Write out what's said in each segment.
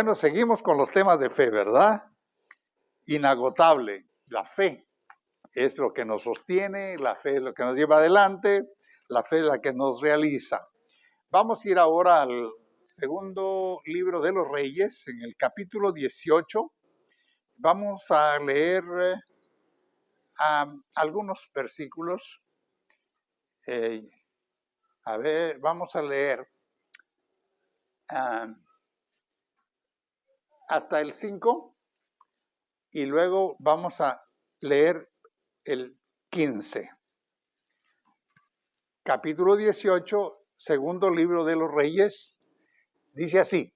Bueno, seguimos con los temas de fe, ¿verdad? Inagotable, la fe es lo que nos sostiene, la fe es lo que nos lleva adelante, la fe es la que nos realiza. Vamos a ir ahora al segundo libro de los Reyes, en el capítulo 18. Vamos a leer algunos versículos. Vamos a leer hasta el 5 y luego vamos a leer el 15. Capítulo 18, segundo libro de los Reyes, dice así.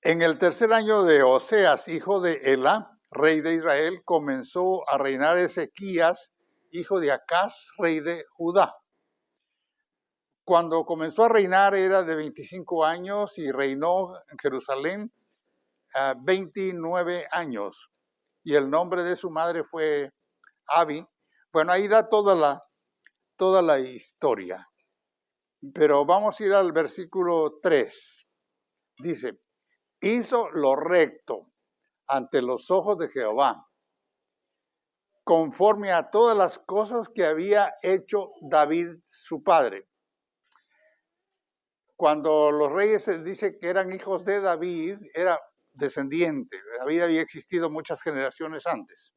En el tercer año de Oseas, hijo de Ela, rey de Israel, comenzó a reinar Ezequías, hijo de Acaz, rey de Judá. Cuando comenzó a reinar era de 25 años y reinó en Jerusalén 29 años. Y el nombre de su madre fue Abi. Bueno, ahí da toda la historia. Pero vamos a ir al versículo 3. Dice, hizo lo recto ante los ojos de Jehová, conforme a todas las cosas que había hecho David su padre. Cuando los reyes se dice que eran hijos de David, era descendiente. David había existido muchas generaciones antes.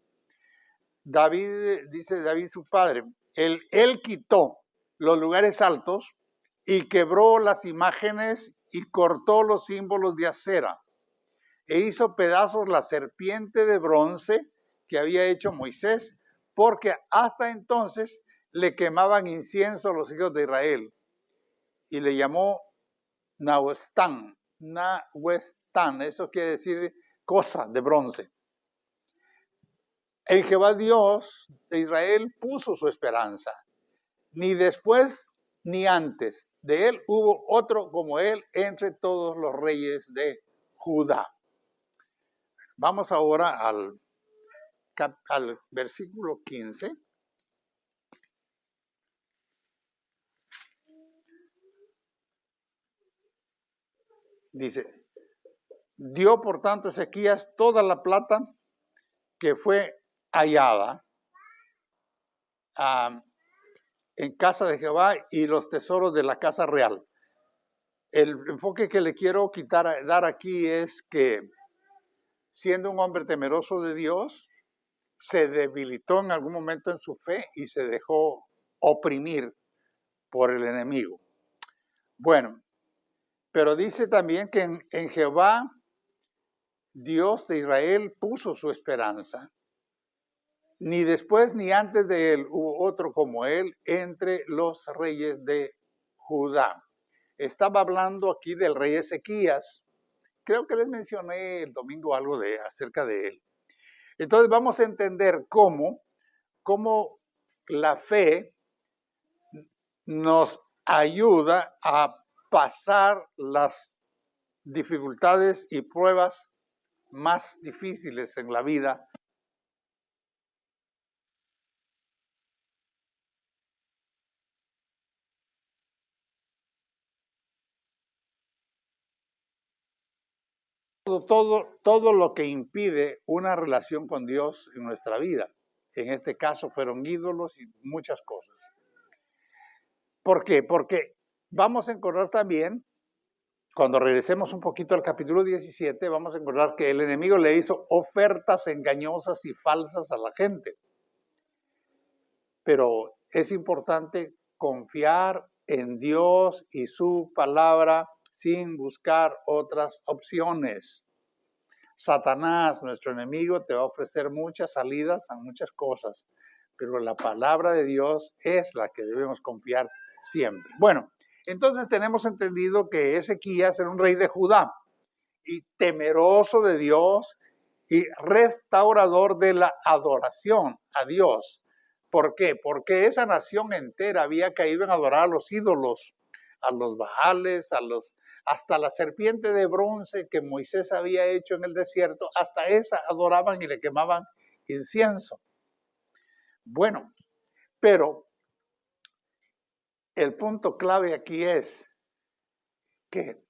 David, dice David su padre, él quitó los lugares altos y quebró las imágenes y cortó los símbolos de acera e hizo pedazos la serpiente de bronce que había hecho Moisés, porque hasta entonces le quemaban incienso a los hijos de Israel y le llamó Nahuestán, eso quiere decir cosa de bronce. En Jehová Dios de Israel puso su esperanza. Ni después ni antes de él hubo otro como él entre todos los reyes de Judá. Vamos ahora al versículo 15. Dice, dio por tanto Ezequías toda la plata que fue hallada en casa de Jehová y los tesoros de la casa real. El enfoque que le quiero dar aquí es que siendo un hombre temeroso de Dios, se debilitó en algún momento en su fe y se dejó oprimir por el enemigo. Bueno, pero dice también que en Jehová, Dios de Israel, puso su esperanza. Ni después ni antes de él hubo otro como él entre los reyes de Judá. Estaba hablando aquí del rey Ezequías. Creo que les mencioné el domingo algo acerca de él. Entonces vamos a entender cómo la fe nos ayuda a pasar las dificultades y pruebas más difíciles en la vida. Todo lo que impide una relación con Dios en nuestra vida. En este caso fueron ídolos y muchas cosas. ¿Por qué? Porque vamos a encontrar también, cuando regresemos un poquito al capítulo 17, vamos a encontrar que el enemigo le hizo ofertas engañosas y falsas a la gente. Pero es importante confiar en Dios y su palabra sin buscar otras opciones. Satanás, nuestro enemigo, te va a ofrecer muchas salidas a muchas cosas, pero la palabra de Dios es la que debemos confiar siempre. Bueno, entonces tenemos entendido que Ezequías era un rey de Judá y temeroso de Dios y restaurador de la adoración a Dios. ¿Por qué? Porque esa nación entera había caído en adorar a los ídolos, a los Baales, hasta la serpiente de bronce que Moisés había hecho en el desierto, hasta esa adoraban y le quemaban incienso. Bueno, pero el punto clave aquí es que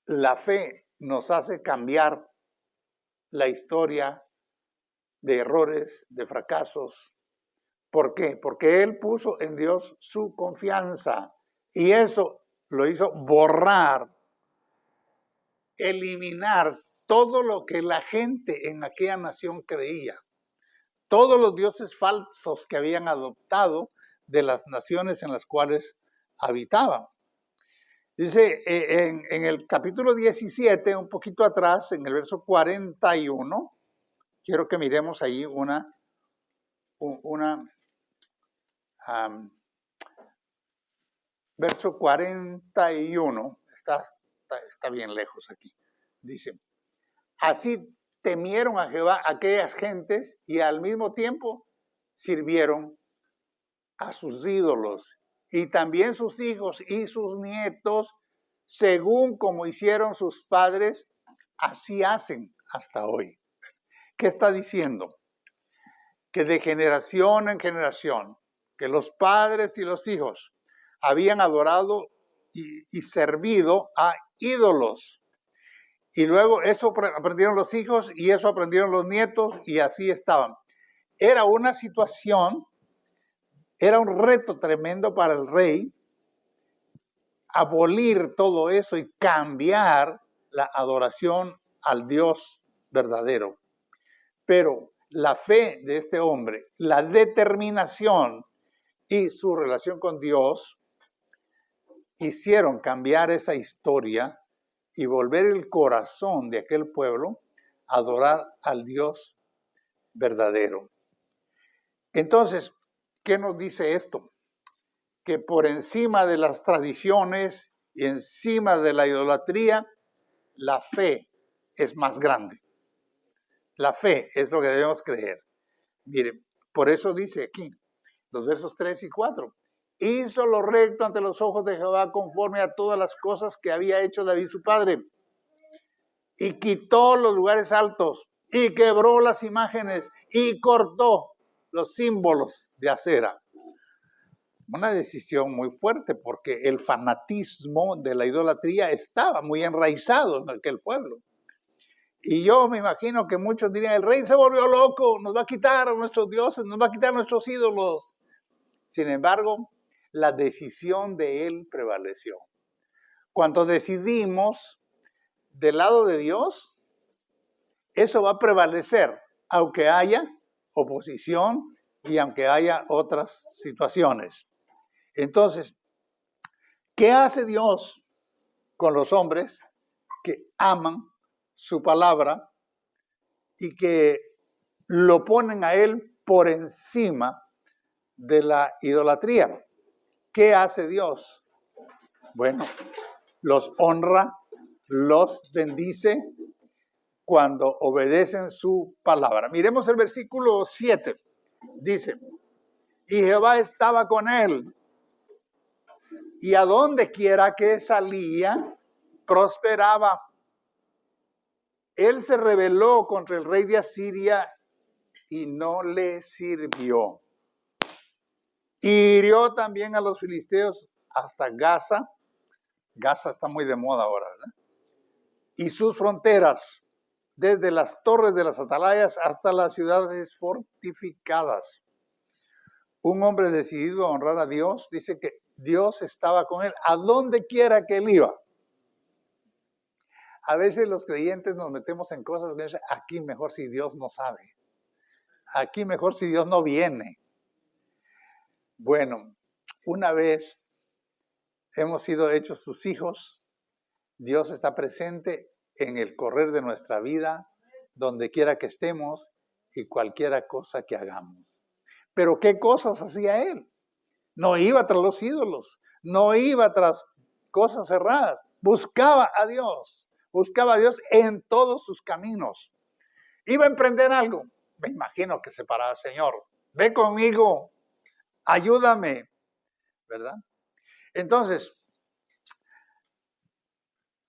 La fe nos hace cambiar la historia de errores, de fracasos. ¿Por qué? Porque Él puso en Dios su confianza y eso lo hizo borrar, eliminar todo lo que la gente en aquella nación creía. Todos los dioses falsos que habían adoptado de las naciones en las cuales habitaban. Dice en el capítulo 17, un poquito atrás, en el verso 41, quiero que miremos ahí verso 41, está bien lejos aquí. Dice, así temieron a Jehová aquellas gentes y al mismo tiempo sirvieron a sus ídolos y también sus hijos y sus nietos, según como hicieron sus padres, así hacen hasta hoy. ¿Qué está diciendo? Que de generación en generación, que los padres y los hijos habían adorado y servido a ídolos. Y luego eso aprendieron los hijos y eso aprendieron los nietos y así estaban. Era una situación, era un reto tremendo para el rey abolir todo eso y cambiar la adoración al Dios verdadero. Pero la fe de este hombre, la determinación y su relación con Dios hicieron cambiar esa historia y volver el corazón de aquel pueblo a adorar al Dios verdadero. Entonces, ¿qué nos dice esto? Que por encima de las tradiciones y encima de la idolatría, la fe es más grande. La fe es lo que debemos creer. Mire, por eso dice aquí, los versos 3 y 4. Hizo lo recto ante los ojos de Jehová conforme a todas las cosas que había hecho David su padre. Y quitó los lugares altos y quebró las imágenes y cortó los símbolos de acera. Una decisión muy fuerte porque el fanatismo de la idolatría estaba muy enraizado en aquel pueblo. Y yo me imagino que muchos dirían, el rey se volvió loco, nos va a quitar a nuestros dioses, nos va a quitar nuestros ídolos. Sin embargo, la decisión de él prevaleció. Cuando decidimos del lado de Dios, eso va a prevalecer, aunque haya oposición y aunque haya otras situaciones. Entonces, ¿qué hace Dios con los hombres que aman su palabra y que lo ponen a Él por encima de la idolatría? ¿Qué hace Dios? Bueno, los honra, los bendice cuando obedecen su palabra. Miremos el versículo 7. Dice, y Jehová estaba con él, y a donde quiera que salía, prosperaba. Él se rebeló contra el rey de Asiria y no le sirvió. Hirió también a los filisteos hasta Gaza. Gaza está muy de moda ahora, ¿verdad? Y sus fronteras, desde las torres de las atalayas hasta las ciudades fortificadas. Un hombre decidido a honrar a Dios, dice que Dios estaba con él a donde quiera que él iba. A veces los creyentes nos metemos en cosas que aquí mejor si Dios no sabe. Aquí mejor si Dios no viene. Bueno, una vez hemos sido hechos sus hijos, Dios está presente en el correr de nuestra vida, donde quiera que estemos y cualquiera cosa que hagamos. Pero ¿qué cosas hacía él? No iba tras los ídolos, no iba tras cosas cerradas, buscaba a Dios en todos sus caminos. Iba a emprender algo, me imagino que se paraba, Señor, ve conmigo, ayúdame, ¿verdad? Entonces,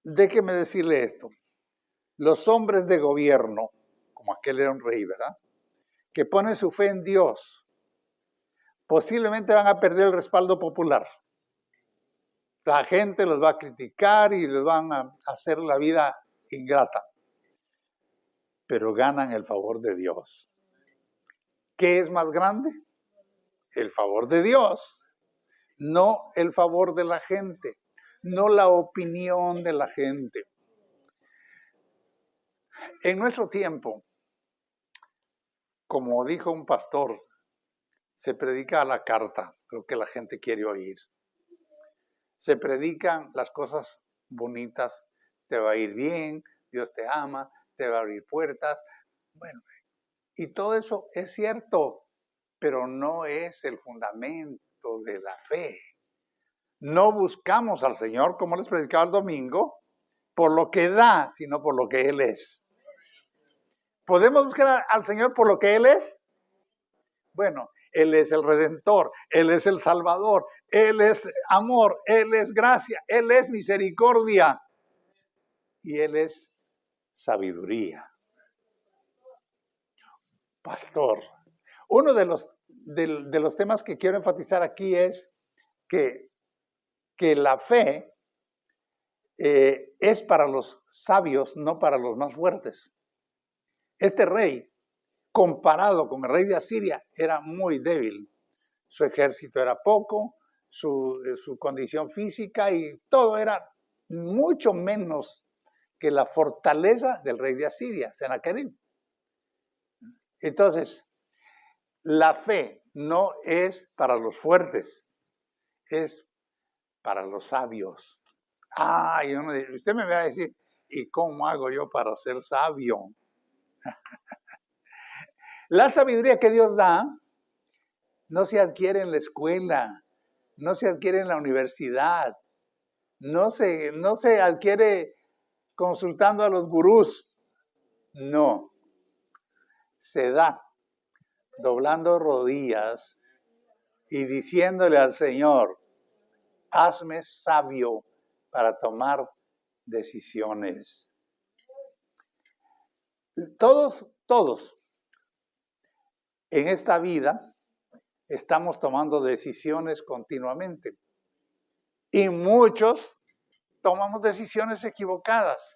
déjeme decirle esto, los hombres de gobierno, como aquel era un rey, ¿verdad?, que ponen su fe en Dios, posiblemente van a perder el respaldo popular. La gente los va a criticar y les van a hacer la vida ingrata. Pero ganan el favor de Dios. ¿Qué es más grande? El favor de Dios. No el favor de la gente. No la opinión de la gente. En nuestro tiempo, como dijo un pastor, se predica a la carta lo que la gente quiere oír. Se predican las cosas bonitas, te va a ir bien, Dios te ama, te va a abrir puertas. Bueno, y todo eso es cierto, pero no es el fundamento de la fe. No buscamos al Señor, como les predicaba el domingo, por lo que da, sino por lo que Él es. ¿Podemos buscar al Señor por lo que Él es? Bueno, Él es el Redentor, Él es el Salvador, Él es amor, Él es gracia, Él es misericordia y Él es sabiduría. Pastor, uno de los temas que quiero enfatizar aquí es que la fe es para los sabios, no para los más fuertes. Este rey, comparado con el rey de Asiria, era muy débil. Su ejército era poco, su condición física y todo era mucho menos que la fortaleza del rey de Asiria, Sennacherib. Entonces, la fe no es para los fuertes, es para los sabios. Y usted me va a decir, ¿y cómo hago yo para ser sabio? La sabiduría que Dios da no se adquiere en la escuela, no se adquiere en la universidad, no se adquiere consultando a los gurús. No, se da doblando rodillas y diciéndole al Señor, hazme sabio para tomar decisiones. Todos en esta vida estamos tomando decisiones continuamente. Y muchos tomamos decisiones equivocadas.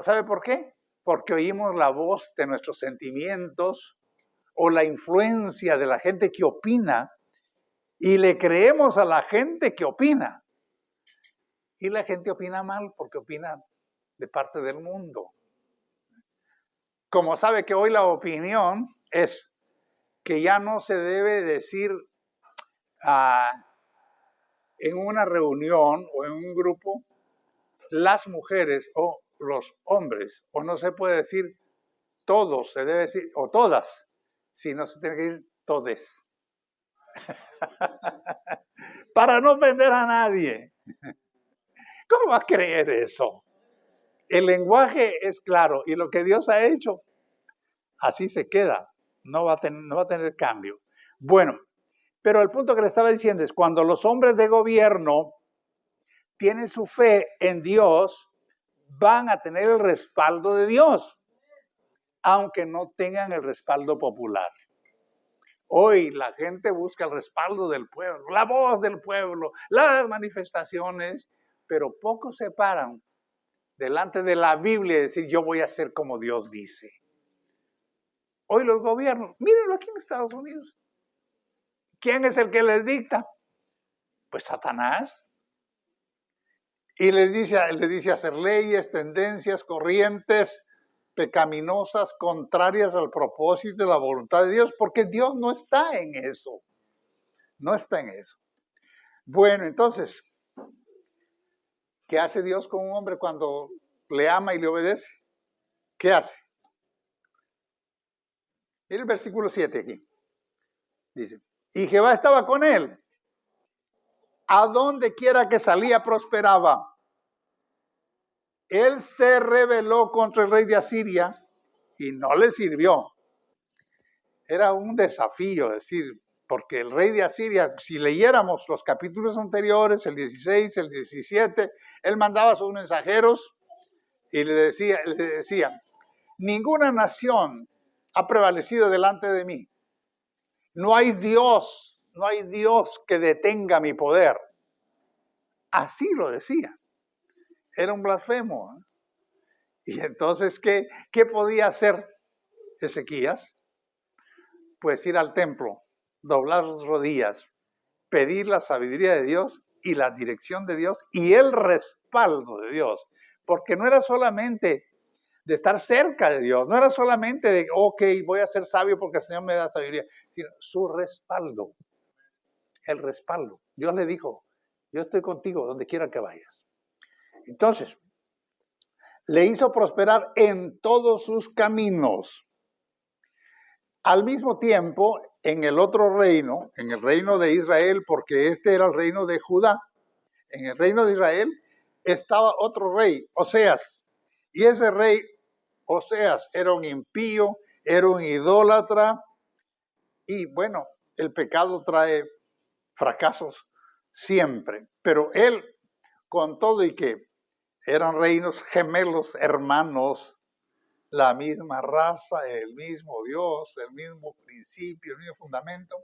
¿Sabe por qué? Porque oímos la voz de nuestros sentimientos o la influencia de la gente que opina y le creemos a la gente que opina. Y la gente opina mal porque opina de parte del mundo. Como sabe que hoy la opinión es que ya no se debe decir en una reunión o en un grupo las mujeres o los hombres, o no se puede decir todos, se debe decir, o todas, sino se tiene que decir todes. Para no ofender a nadie. ¿Cómo va a creer eso? El lenguaje es claro y lo que Dios ha hecho, así se queda. No va a tener cambio. Bueno, pero el punto que le estaba diciendo es cuando los hombres de gobierno tienen su fe en Dios, van a tener el respaldo de Dios, aunque no tengan el respaldo popular. Hoy la gente busca el respaldo del pueblo, la voz del pueblo, las manifestaciones, pero pocos se paran delante de la Biblia y decir yo voy a hacer como Dios dice. Hoy los gobiernos, mírenlo aquí en Estados Unidos. ¿Quién es el que les dicta? Pues Satanás. Y les dice hacer leyes, tendencias, corrientes pecaminosas, contrarias al propósito y la voluntad de Dios, porque Dios no está en eso. No está en eso. Bueno, entonces, ¿qué hace Dios con un hombre cuando le ama y le obedece? ¿Qué hace? Mira el versículo 7 aquí. Dice, y Jehová estaba con él. A donde quiera que salía prosperaba. Él se rebeló contra el rey de Asiria y no le sirvió. Era un desafío, decir, porque el rey de Asiria, si leyéramos los capítulos anteriores, el 16, el 17, él mandaba a sus mensajeros y le decía, ninguna nación ha prevalecido delante de mí. No hay Dios que detenga mi poder. así lo decía. Era un blasfemo. Y entonces, ¿qué podía hacer Ezequías? Pues ir al templo, doblar sus rodillas, pedir la sabiduría de Dios y la dirección de Dios y el respaldo de Dios. Porque no era solamente de estar cerca de Dios, no era solamente de, ok, voy a ser sabio porque el Señor me da sabiduría, sino su respaldo, el respaldo. Dios le dijo, yo estoy contigo donde quiera que vayas. Entonces, le hizo prosperar en todos sus caminos. Al mismo tiempo, en el otro reino, en el reino de Israel, porque este era el reino de Judá, en el reino de Israel estaba otro rey, Oseas. Y ese rey, Oseas, era un impío, era un idólatra. Y bueno, el pecado trae fracasos siempre. Pero él, con todo y que eran reinos gemelos, hermanos, la misma raza, el mismo Dios, el mismo principio, el mismo fundamento,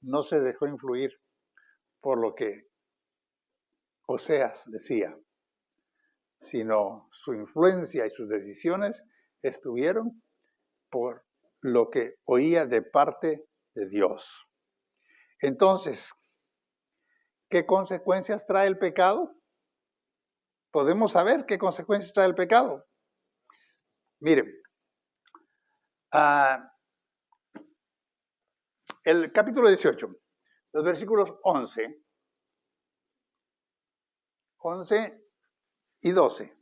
no se dejó influir por lo que Oseas decía, sino su influencia y sus decisiones estuvieron por lo que oía de parte de Dios. Entonces, ¿qué consecuencias trae el pecado? Podemos saber qué consecuencias trae el pecado. Miren, el capítulo 18, los versículos 11 y 12.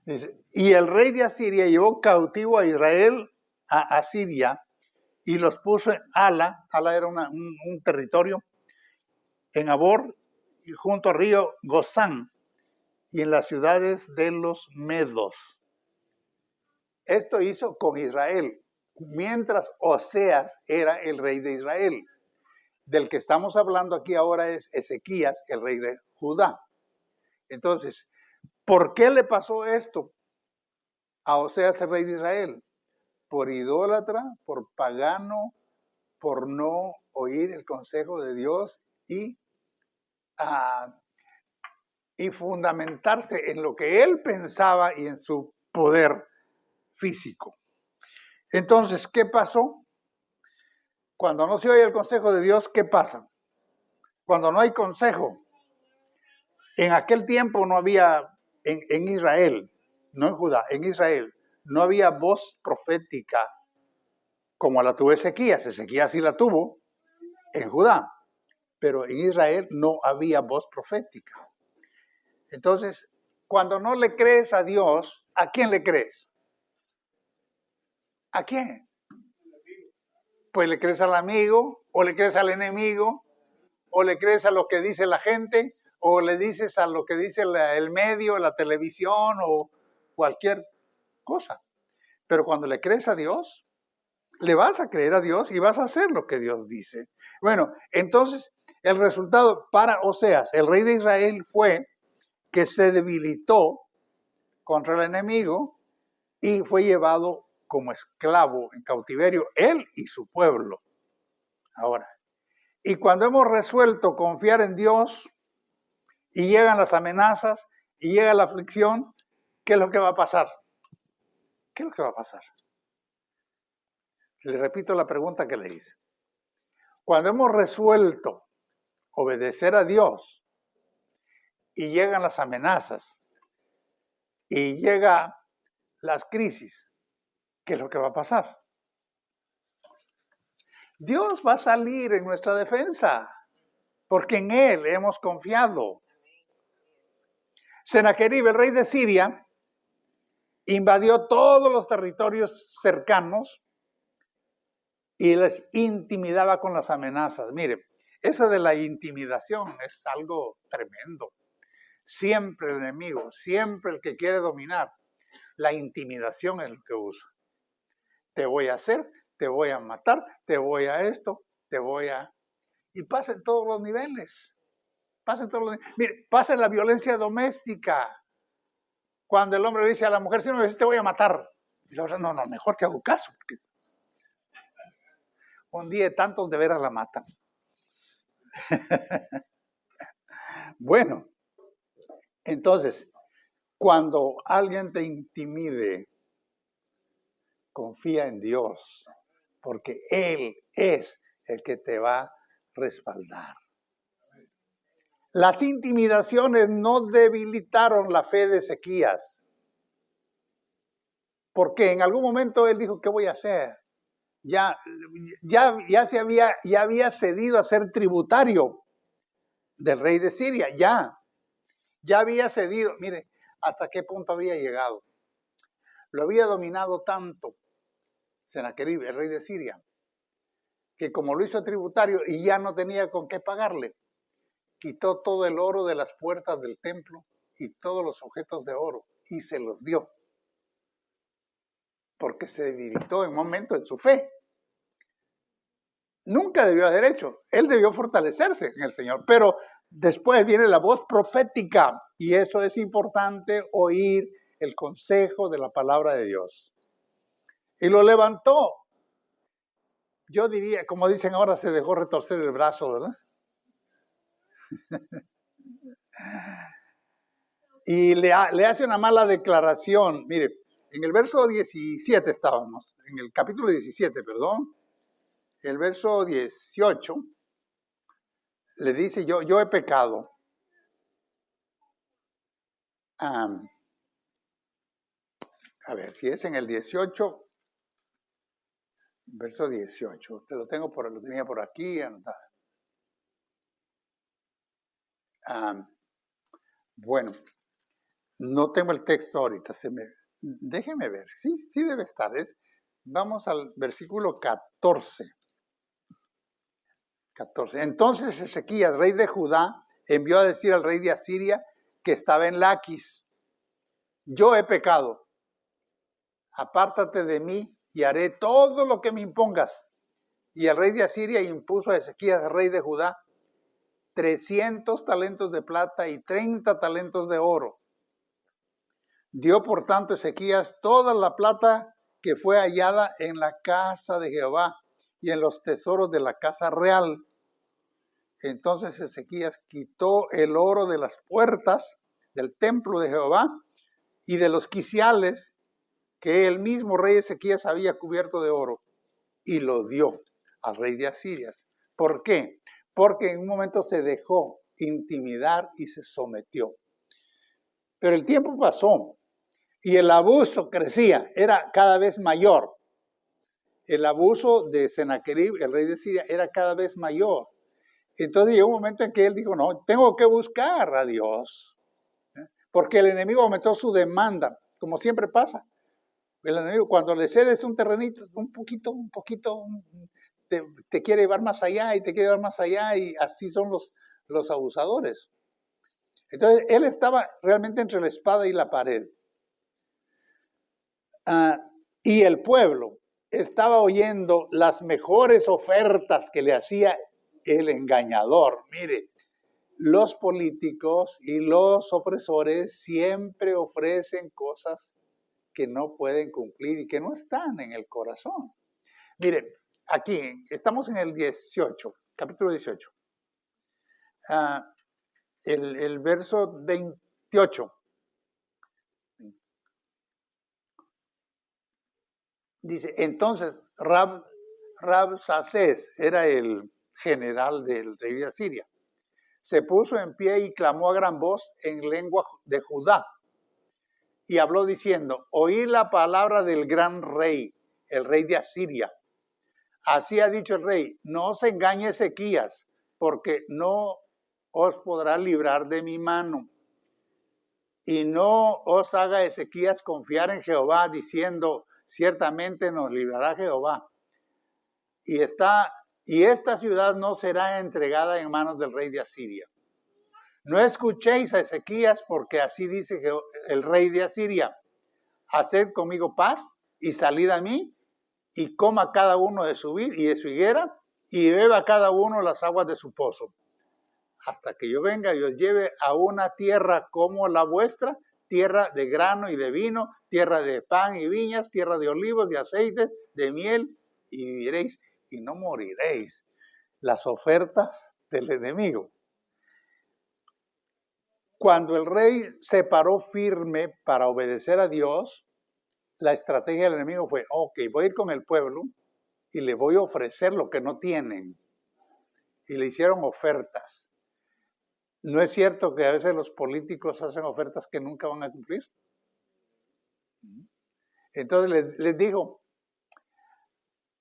Dice, y el rey de Asiria llevó cautivo a Israel a Asiria y los puso en Ala. Ala era un territorio en Abor y junto al río Gozán y en las ciudades de los medos. Esto hizo con Israel, mientras Oseas era el rey de Israel. Del que estamos hablando aquí ahora es Ezequías, el rey de Judá. Entonces, ¿por qué le pasó esto a Oseas, el rey de Israel? Por idólatra, por pagano, por no oír el consejo de Dios y fundamentarse en lo que él pensaba y en su poder físico. Entonces, ¿qué pasó? Cuando no se oye el consejo de Dios, ¿qué pasa? Cuando no hay consejo. En aquel tiempo no había, en Israel, no en Judá, en Israel, no había voz profética como la tuvo Ezequías. Ezequías sí la tuvo en Judá, pero en Israel no había voz profética. Entonces, cuando no le crees a Dios, ¿a quién le crees? ¿A quién? Pues le crees al amigo, o le crees al enemigo, o le crees a lo que dice la gente, o le dices a lo que dice el medio, la televisión, o cualquier cosa. Pero cuando le crees a Dios, le vas a creer a Dios y vas a hacer lo que Dios dice. Bueno, entonces el resultado para Oseas, el rey de Israel, fue que se debilitó contra el enemigo y fue llevado como esclavo en cautiverio, él y su pueblo. Ahora, y cuando hemos resuelto confiar en Dios y llegan las amenazas y llega la aflicción, ¿qué es lo que va a pasar? ¿Qué es lo que va a pasar? Le repito la pregunta que le hice. Cuando hemos resuelto obedecer a Dios y llegan las amenazas y llegan las crisis, ¿qué es lo que va a pasar? Dios va a salir en nuestra defensa, porque en Él hemos confiado. Sennacherib, el rey de Siria, invadió todos los territorios cercanos y les intimidaba con las amenazas. Mire, esa de la intimidación es algo tremendo. Siempre el enemigo, siempre el que quiere dominar, la intimidación es lo que usa. Te voy a hacer, te voy a matar, te voy a esto, te voy a... Y pasa en todos los niveles. Pasa en todos los niveles. Mire, pasa en la violencia doméstica. Cuando el hombre le dice a la mujer, si no me dices, te voy a matar. Y la otra, no, mejor te hago caso. Porque un día de tantos de veras la matan. Bueno, entonces, cuando alguien te intimide, confía en Dios, porque Él es el que te va a respaldar. Las intimidaciones no debilitaron la fe de Ezequías, porque en algún momento él dijo, ¿qué voy a hacer? Ya había cedido a ser tributario del rey de Siria, ya había cedido. Mire, hasta qué punto había llegado. Lo había dominado tanto Sennacherib, el rey de Siria, que como lo hizo tributario y ya no tenía con qué pagarle, quitó todo el oro de las puertas del templo y todos los objetos de oro y se los dio, porque se debilitó en un momento en su fe. Nunca debió haber hecho. Él debió fortalecerse en el Señor. Pero después viene la voz profética. Y eso es importante, oír el consejo de la palabra de Dios. Y lo levantó. Yo diría, como dicen ahora, se dejó retorcer el brazo, ¿verdad? Y le hace una mala declaración. Mire, en el verso 17 estábamos. En el capítulo 17, perdón. El verso 18 le dice, yo he pecado. A ver, si es en el 18, verso 18, lo tenía por aquí anotado. Bueno, no tengo el texto ahorita, déjeme ver, sí debe estar. Vamos al versículo 14. Entonces Ezequías, rey de Judá, envió a decir al rey de Asiria que estaba en Laquis, yo he pecado, apártate de mí y haré todo lo que me impongas. Y el rey de Asiria impuso a Ezequías, rey de Judá, 300 talentos de plata y 30 talentos de oro. Dio por tanto Ezequías toda la plata que fue hallada en la casa de Jehová y en los tesoros de la casa real. Entonces Ezequías quitó el oro de las puertas del templo de Jehová y de los quiciales que el mismo rey Ezequías había cubierto de oro y lo dio al rey de Asiria. ¿Por qué? Porque en un momento se dejó intimidar y se sometió. Pero el tiempo pasó y el abuso crecía, era cada vez mayor. El abuso de Sennacherib, el rey de Siria, era cada vez mayor. Entonces llegó un momento en que él dijo, no, tengo que buscar a Dios. Porque el enemigo aumentó su demanda, como siempre pasa. El enemigo, cuando le cedes un terrenito, un poquito, te quiere llevar más allá y te quiere llevar más allá, y así son los abusadores. Entonces, él estaba realmente entre la espada y la pared. Y el pueblo estaba oyendo las mejores ofertas que le hacía el engañador. Mire, los políticos y los opresores siempre ofrecen cosas que no pueden cumplir y que no están en el corazón. Mire, aquí estamos en el 18, capítulo 18. El verso 28. Dice, entonces Rabsacés era el general del rey de Asiria. Se puso en pie y clamó a gran voz en lengua de Judá. Y habló diciendo, oí la palabra del gran rey, el rey de Asiria. Así ha dicho el rey, no os engañe Ezequías, porque no os podrá librar de mi mano. Y no os haga Ezequías confiar en Jehová, diciendo, ciertamente nos librará Jehová. Y esta ciudad no será entregada en manos del rey de Asiria. No escuchéis a Ezequías, porque así dice el rey de Asiria. Haced conmigo paz y salid a mí, y coma cada uno de su vid y de su higuera, y beba cada uno las aguas de su pozo, hasta que yo venga y os lleve a una tierra como la vuestra, tierra de grano y de vino, tierra de pan y viñas, tierra de olivos, de aceites, de miel, y viviréis y no moriréis. las ofertas del enemigo. Cuando el rey se paró firme para obedecer a Dios, la estrategia del enemigo fue, ok, voy a ir con el pueblo y le voy a ofrecer lo que no tienen. Y le hicieron ofertas. ¿No es cierto que a veces los políticos hacen ofertas que nunca van a cumplir? Entonces les dijo,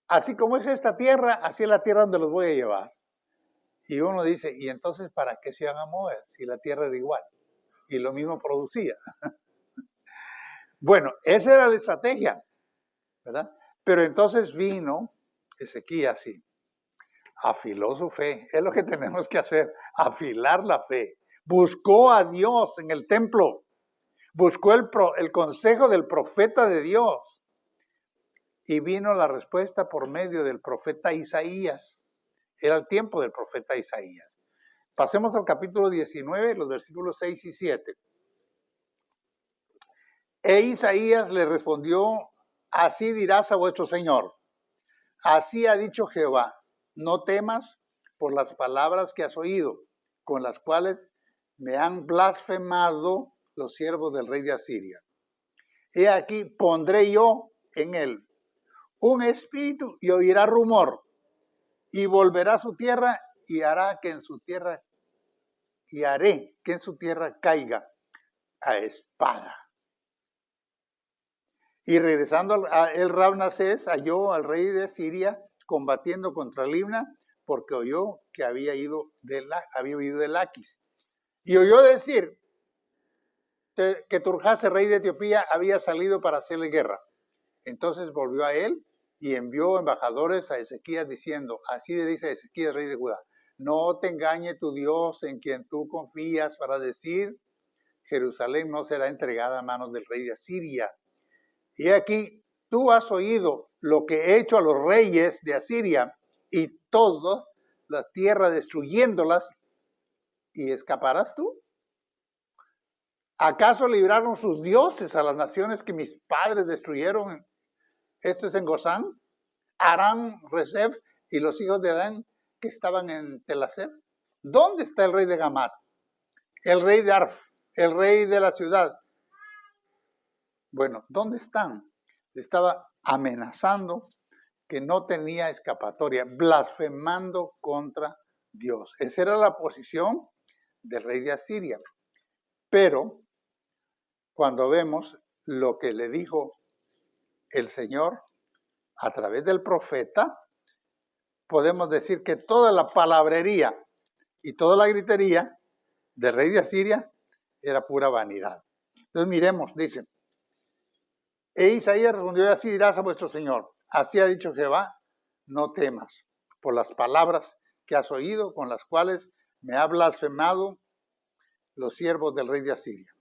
así como es esta tierra, así es la tierra donde los voy a llevar. Y uno dice, ¿y entonces para qué se van a mover si la tierra era igual? Y lo mismo producía. Bueno, esa era la estrategia, ¿verdad? Pero entonces vino Ezequías y afiló su fe. Es lo que tenemos que hacer, afilar la fe. Buscó a Dios en el templo. Buscó el consejo del profeta de Dios. Y vino la respuesta por medio del profeta Isaías. Era el tiempo del profeta Isaías. Pasemos al capítulo 19, los versículos 6 y 7. E Isaías le respondió, así dirás a vuestro Señor. Así ha dicho Jehová, no temas por las palabras que has oído, con las cuales me han blasfemado los siervos del rey de Asiria. He aquí, pondré yo en él un espíritu y oirá rumor, y volverá a su tierra y haré que en su tierra caiga a espada. Y regresando el Rabnasés halló al rey de Siria combatiendo contra Libna, porque oyó que había huido de Laquis. Y oyó decir que Turjás, el rey de Etiopía, había salido para hacerle guerra. Entonces volvió a él y envió embajadores a Ezequías diciendo, así le dice a Ezequías, rey de Judá, no te engañe tu Dios en quien tú confías para decir, Jerusalén no será entregada a manos del rey de Asiria. Y aquí, tú has oído lo que he hecho a los reyes de Asiria y toda la tierra destruyéndolas, ¿y escaparás tú? ¿Acaso libraron sus dioses a las naciones que mis padres destruyeron? Esto es en Gozán, Aram, Rezef y los hijos de Adán que estaban en Telaseb. ¿Dónde está el rey de Gamat? El rey de Arf, el rey de la ciudad. Bueno, ¿dónde están? Estaba amenazando que no tenía escapatoria, blasfemando contra Dios. Esa era la posición del rey de Asiria. Pero cuando vemos lo que le dijo el Señor a través del profeta, podemos decir que toda la palabrería y toda la gritería del rey de Asiria era pura vanidad. Entonces miremos, dice, e Isaías respondió, así dirás a vuestro Señor, así ha dicho Jehová, no temas por las palabras que has oído, con las cuales me ha blasfemado los siervos del rey de Asiria.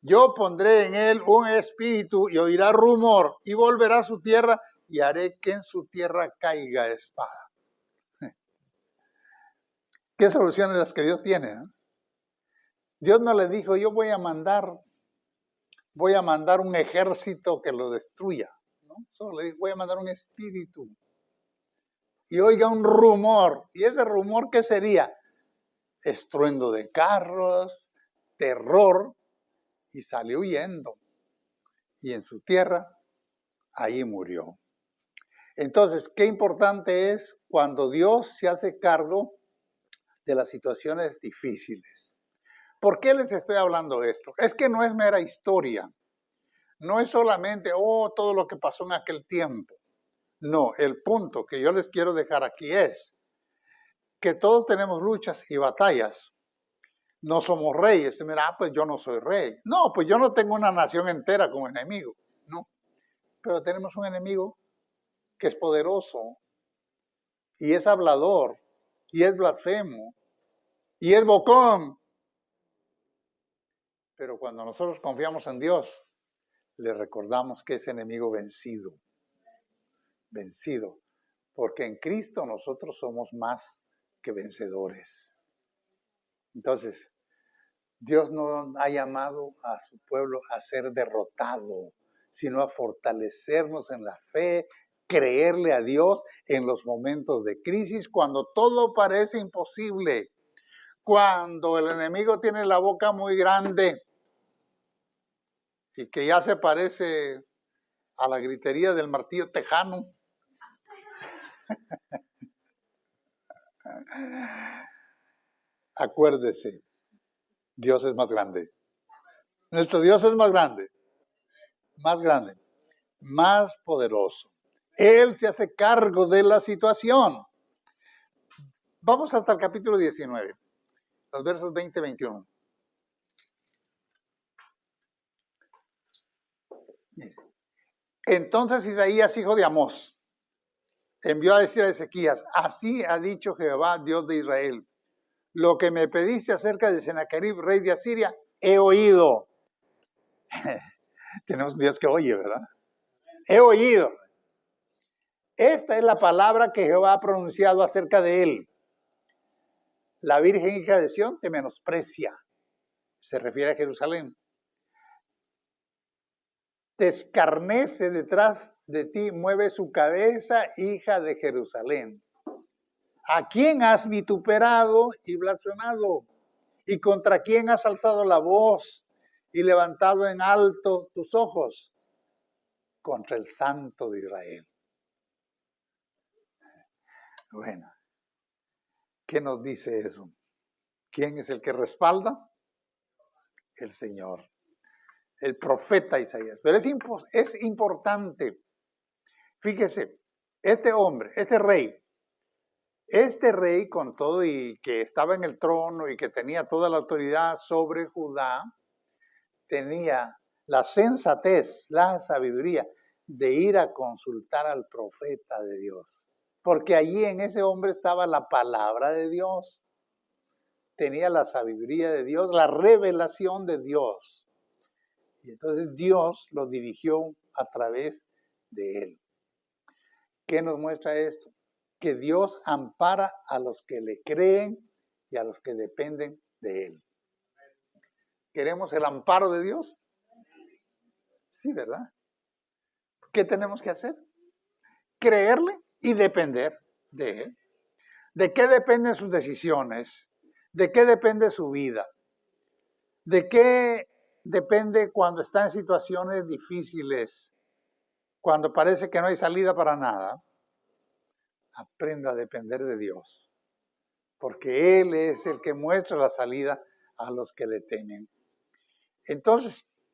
Yo pondré en él un espíritu y oirá rumor y volverá a su tierra y haré que en su tierra caiga espada. ¿Qué soluciones las que Dios tiene? ¿Eh? Dios no le dijo, yo voy a mandar un ejército que lo destruya. ¿No? Solo le dijo, voy a mandar un espíritu. Y oiga un rumor. ¿Y ese rumor qué sería? Estruendo de carros, terror, y salió huyendo. Y en su tierra, ahí murió. Entonces, qué importante es cuando Dios se hace cargo de las situaciones difíciles. ¿Por qué les estoy hablando esto? Es que no es mera historia. No es solamente, todo lo que pasó en aquel tiempo. No, el punto que yo les quiero dejar aquí es que todos tenemos luchas y batallas. No somos reyes. Mira, pues yo no soy rey. No, pues yo no tengo una nación entera como enemigo. No, pero tenemos un enemigo que es poderoso y es hablador y es blasfemo y es bocón. Pero cuando nosotros confiamos en Dios, le recordamos que es enemigo vencido. Vencido. Porque en Cristo nosotros somos más que vencedores. Entonces, Dios no ha llamado a su pueblo a ser derrotado, sino a fortalecernos en la fe creerle a Dios en los momentos de crisis, cuando todo parece imposible, cuando el enemigo tiene la boca muy grande y que ya se parece a la gritería del martillo tejano. Acuérdese, Dios es más grande. Nuestro Dios es más grande, más poderoso. Él se hace cargo de la situación. Vamos hasta el capítulo 19, los versos 20 y 21. Entonces Isaías, hijo de Amós, envió a decir a Ezequías: así ha dicho Jehová, Dios de Israel, lo que me pediste acerca de Sennacherib, rey de Asiria, he oído. Tenemos un Dios que oye, ¿verdad? He oído. Esta es la palabra que Jehová ha pronunciado acerca de él. La Virgen hija de Sión te menosprecia. Se refiere a Jerusalén. Te escarnece detrás de ti, mueve su cabeza, hija de Jerusalén. ¿A quién has vituperado y blasfemado? ¿Y contra quién has alzado la voz y levantado en alto tus ojos? Contra el Santo de Israel. Bueno, ¿qué nos dice eso? ¿Quién es el que respalda? El Señor. El profeta Isaías. Pero es importante. Fíjese, este hombre, este rey con todo y que estaba en el trono y que tenía toda la autoridad sobre Judá, tenía la sensatez, la sabiduría de ir a consultar al profeta de Dios. Porque allí en ese hombre estaba la palabra de Dios. Tenía la sabiduría de Dios, la revelación de Dios. Y entonces Dios lo dirigió a través de él. ¿Qué nos muestra esto? Que Dios ampara a los que le creen y a los que dependen de él. ¿Queremos el amparo de Dios? Sí, ¿verdad? ¿Qué tenemos que hacer? Creerle y depender de él. ¿De qué dependen sus decisiones? ¿De qué depende su vida? ¿De qué depende cuando está en situaciones difíciles? Cuando parece que no hay salida para nada. Aprenda a depender de Dios. Porque Él es el que muestra la salida a los que le temen. Entonces,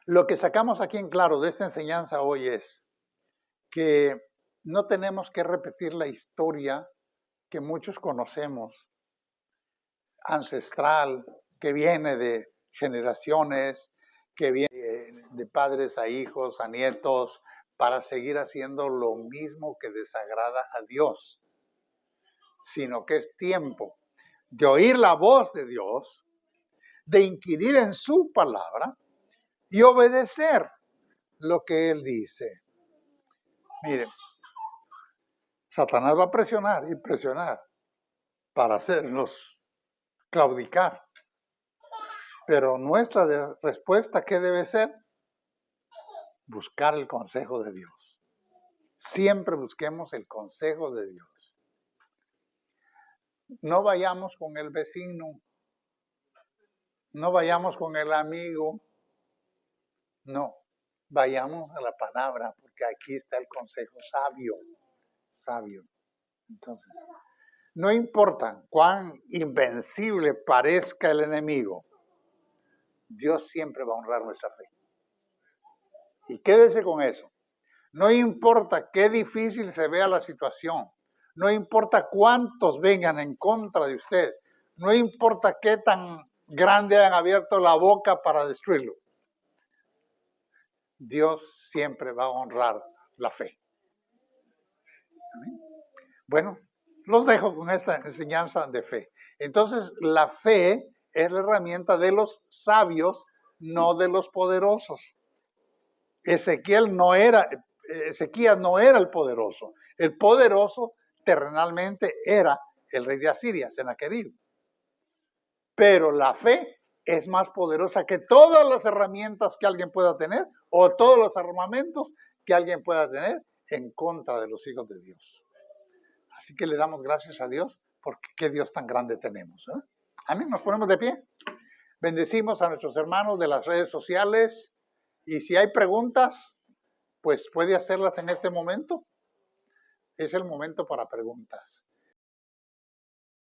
lo que sacamos aquí en claro de esta enseñanza hoy es que no tenemos que repetir la historia que muchos conocemos, ancestral, que viene de generaciones, que viene de padres a hijos, a nietos, para seguir haciendo lo mismo que desagrada a Dios, sino que es tiempo de oír la voz de Dios, de inquirir en su palabra y obedecer lo que Él dice. Miren, Satanás va a presionar y presionar para hacernos claudicar. Pero nuestra respuesta, ¿qué debe ser? Buscar el consejo de Dios. Siempre busquemos el consejo de Dios. No vayamos con el vecino, no vayamos con el amigo, no, vayamos a la palabra, porque aquí está el consejo sabio. Entonces, no importa cuán invencible parezca el enemigo, Dios siempre va a honrar nuestra fe. Y quédese con eso. No importa qué difícil se vea la situación, no importa cuántos vengan en contra de usted, no importa qué tan grande hayan abierto la boca para destruirlo, Dios siempre va a honrar la fe. ¿Amén? Bueno, los dejo con esta enseñanza de fe. Entonces, la fe es la herramienta de los sabios, no de los poderosos. Ezequías no era el poderoso. El poderoso terrenalmente era el rey de Asiria, Sennacherib. Pero la fe es más poderosa que todas las herramientas que alguien pueda tener o todos los armamentos que alguien pueda tener en contra de los hijos de Dios. Así que le damos gracias a Dios porque qué Dios tan grande tenemos. Amén, nos ponemos de pie. Bendecimos a nuestros hermanos de las redes sociales y si hay preguntas, pues puede hacerlas en este momento. Es el momento para preguntas.